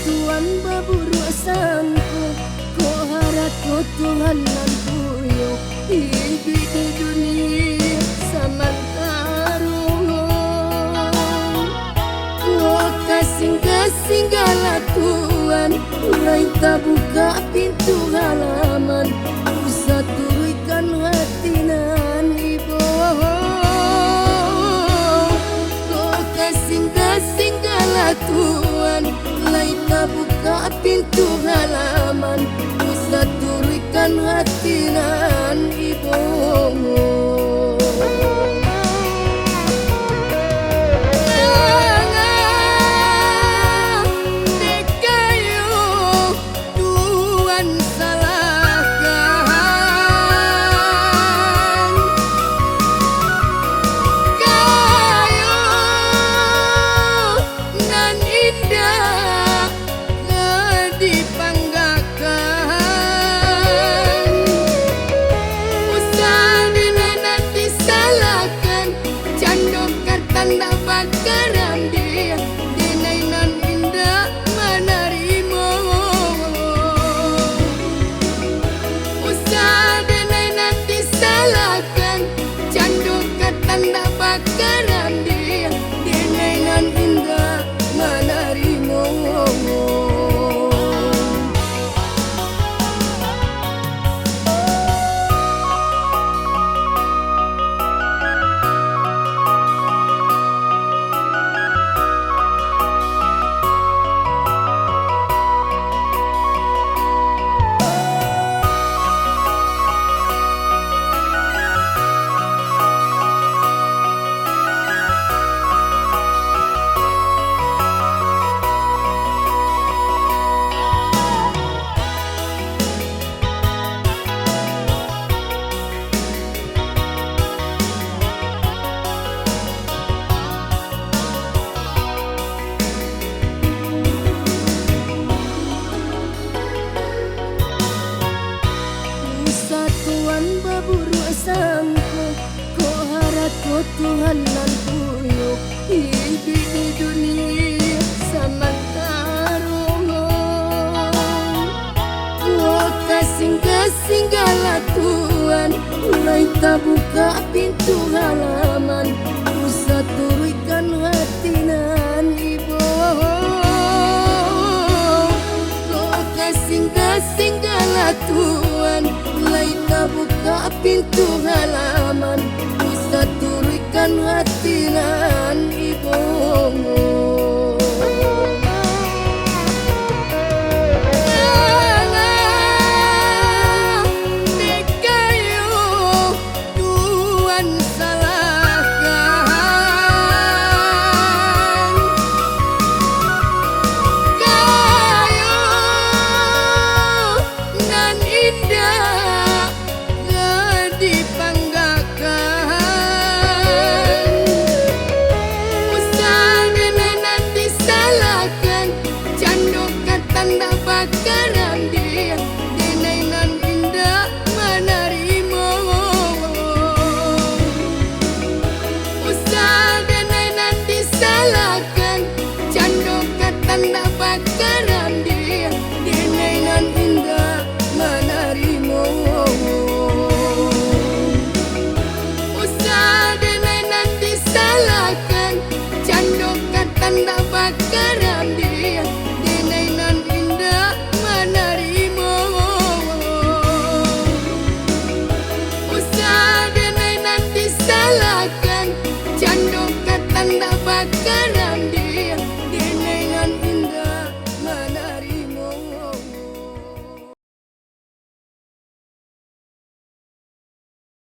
Tuhan baburu sangko ko harat ko Tuhan nan puyo hibi di dunia samantarungo ko kasing-kasing gala Tuhan mulai buka pintu halaman usah turunkan hati nan ibu ko kasing-kasing gala Tuhan mulai buka pintu halaman usah turunkan hati nan ibu tanda bakaran dia dinai nan indah menarimo usah dinai nanti salahkan candu ke tanda bakaran dia dinai nan indah menarimo Tuhan baburu sangko ko harat ko Tuhan nan puyo hibi di dunia samantarungo ko kasing-kasing gala Tuhan mulai buka pintu halaman usah turunkan hati nan ibu ko kasing-kasing gala Tuhan mulai buka pintu halaman usah turunkan hati nan ibu tanda bakaran dia dinai nan indah menarimo usah dinai nanti salahkan candu ke tanda bakaran